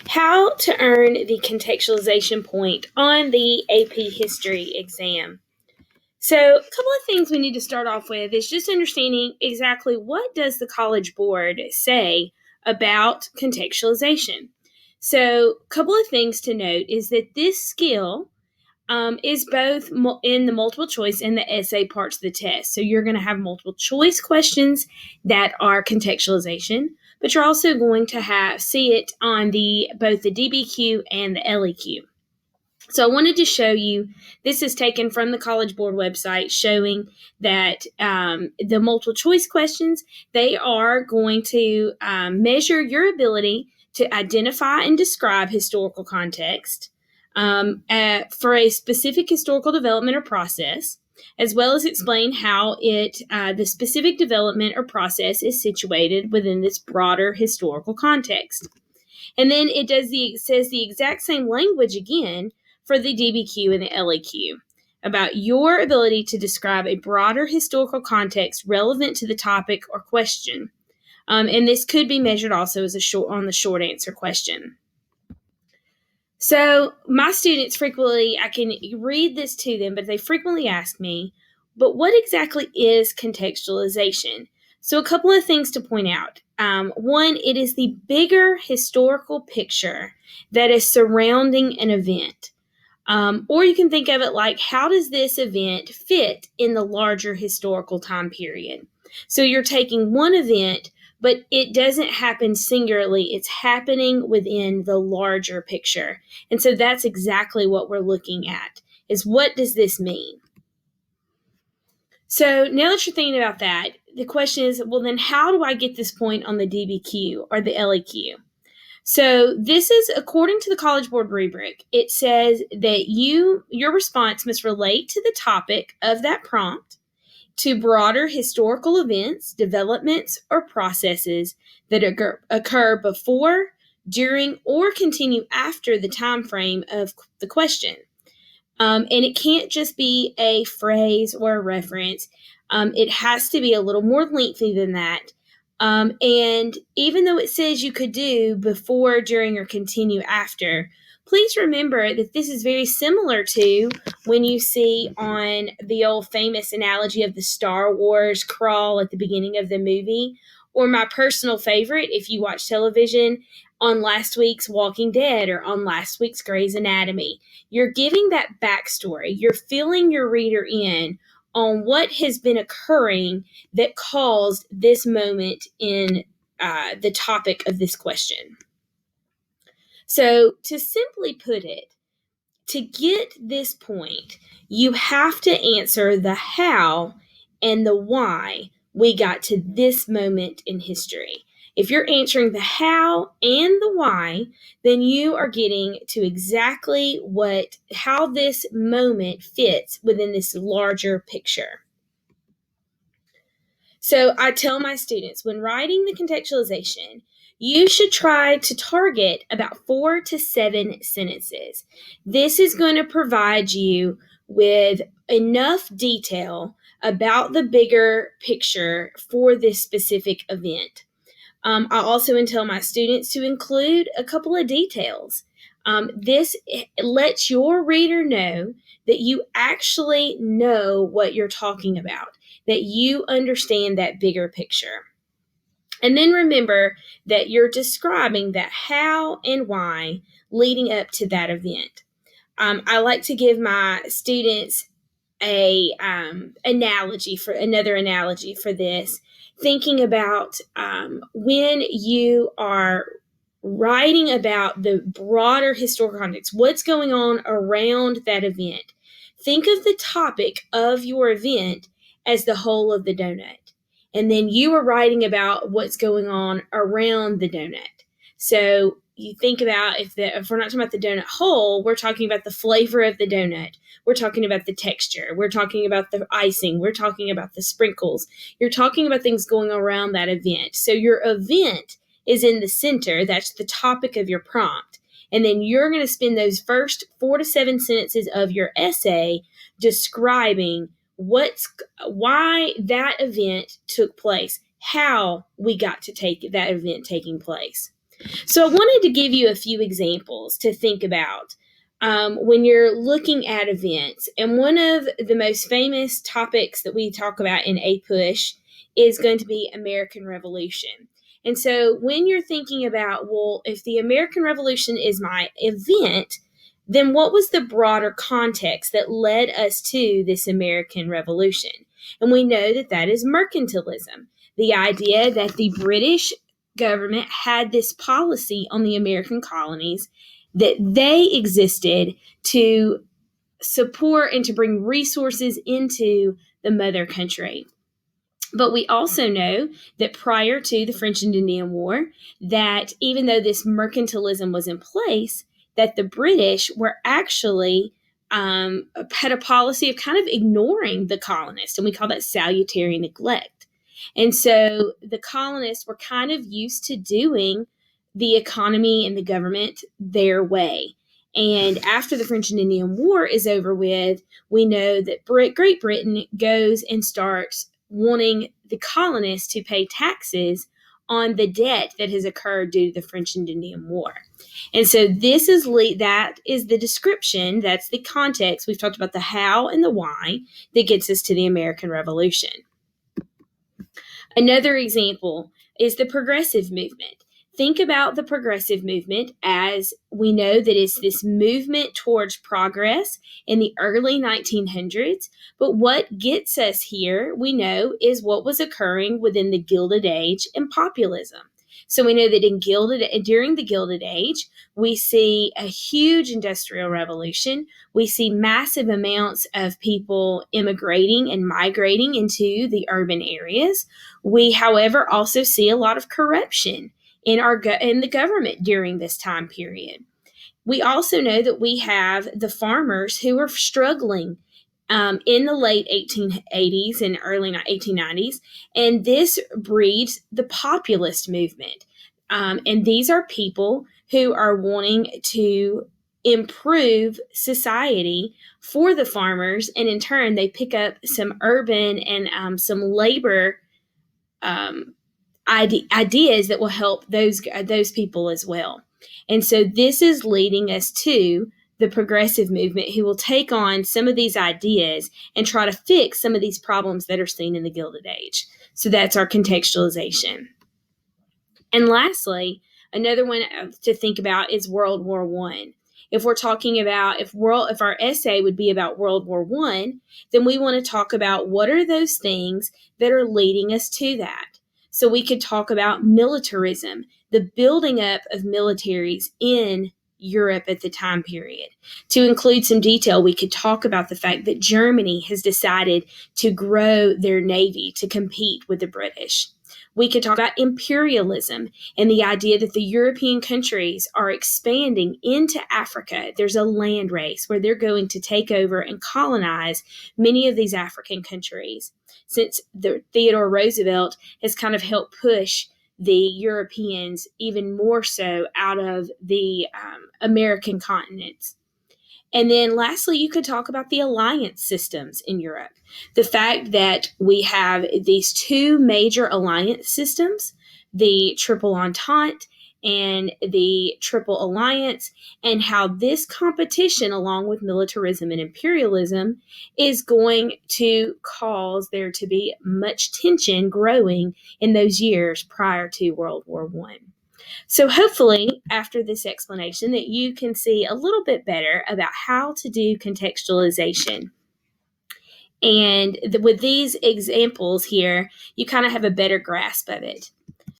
How to earn the contextualization point on the AP History exam. So, a couple of things we need to start off with is just understanding exactly what does the College Board say about contextualization. So, a couple of things to note is that this skill is both in the multiple choice and the essay parts of the test. So you're going to have multiple choice questions that are contextualization, but you're also going to see it on both the DBQ and the LEQ. So I wanted to show you, this is taken from the College Board website, showing that the multiple choice questions, they are going to measure your ability to identify and describe historical context for a specific historical development or process, as well as explain how the specific development or process is situated within this broader historical context. And then it says the exact same language again for the DBQ and the LAQ about your ability to describe a broader historical context relevant to the topic or question. And this could be measured also as on the short answer question. So my students frequently, I can read this to them, but they frequently ask me, but what exactly is contextualization? So a couple of things to point out. One, it is the bigger historical picture that is surrounding an event. Or you can think of it like, how does this event fit in the larger historical time period? So you're taking one event, but it doesn't happen singularly. It's happening within the larger picture. And so that's exactly what we're looking at, is what does this mean? So now that you're thinking about that, the question is, well, then how do I get this point on the DBQ or the LEQ? So this is according to the College Board rubric. It says that your response must relate to the topic of that prompt, to broader historical events, developments, or processes that occur before, during, or continue after the time frame of the question. And it can't just be a phrase or a reference. It has to be a little more lengthy than that. And even though it says you could do before, during, or continue after, please remember that this is very similar to when you see on the old famous analogy of the Star Wars crawl at the beginning of the movie, or my personal favorite, if you watch television, on last week's Walking Dead or on last week's Grey's Anatomy. You're giving that backstory. You're filling your reader in on what has been occurring that caused this moment in the topic of this question. So, to simply put it, to get this point, you have to answer the how and the why we got to this moment in history. If you're answering the how and the why, then you are getting to exactly how this moment fits within this larger picture. So I tell my students, when writing the contextualization, you should try to target about 4 to 7 sentences. This is going to provide you with enough detail about the bigger picture for this specific event. I also tell my students to include a couple of details. This lets your reader know that you actually know what you're talking about, that you understand that bigger picture. And then remember that you're describing that how and why leading up to that event. I like to give my students another analogy for this, thinking about when you are writing about the broader historical context, what's going on around that event. Think of the topic of your event as the whole of the donut. And then you are writing about what's going on around the donut. So you think about if we're not talking about the donut whole, we're talking about the flavor of the donut. We're talking about the texture. We're talking about the icing. We're talking about the sprinkles. You're talking about things going around that event. So your event is in the center. That's the topic of your prompt. And then you're going to spend those first 4 to 7 sentences of your essay describing why that event took place, how we got to take that event taking place. So I wanted to give you a few examples to think about when you're looking at events. And one of the most famous topics that we talk about in APUSH is going to be American Revolution. And so when you're thinking about, well, if the American Revolution is my event, then what was the broader context that led us to this American Revolution? And we know that that is mercantilism, the idea that the British government had this policy on the American colonies that they existed to support and to bring resources into the mother country. But we also know that prior to the French and Indian War, that even though this mercantilism was in place, that the British were actually had a policy of kind of ignoring the colonists, and we call that salutary neglect. And so the colonists were kind of used to doing the economy and the government their way. And after the French and Indian War is over with, we know that Great Britain goes and starts wanting the colonists to pay taxes on the debt that has occurred due to the French and Indian War. And so that is the description, that's the context. We've talked about the how and the why that gets us to the American Revolution. Another example is the progressive movement. Think about the progressive movement as we know that it's this movement towards progress in the early 1900s. But what gets us here, we know, is what was occurring within the Gilded Age and populism. So we know that during the Gilded Age, we see a huge industrial revolution. We see massive amounts of people immigrating and migrating into the urban areas. We, however, also see a lot of corruption in the government during this time period. We also know that we have the farmers who are struggling in the late 1880s and early 1890s, and this breeds the populist movement. And these are people who are wanting to improve society for the farmers, and in turn, they pick up some urban and some labor ideas that will help those people as well. And so this is leading us to the progressive movement, who will take on some of these ideas and try to fix some of these problems that are seen in the Gilded Age. So that's our contextualization. And lastly, another one to think about is World War I. If we're talking about if our essay would be about World War I, then we want to talk about what are those things that are leading us to that. So we could talk about militarism, the building up of militaries in Europe at the time period. To include some detail, we could talk about the fact that Germany has decided to grow their navy to compete with the British. We could talk about imperialism and the idea that the European countries are expanding into Africa. There's a land race where they're going to take over and colonize many of these African countries, since Theodore Roosevelt has kind of helped push the Europeans even more so out of the American continents. And then lastly, you could talk about the alliance systems in Europe. The fact that we have these two major alliance systems, the Triple Entente and the Triple Alliance, and how this competition, along with militarism and imperialism, is going to cause there to be much tension growing in those years prior to World War I. So hopefully, after this explanation, that you can see a little bit better about how to do contextualization. And with these examples here, you kind of have a better grasp of it.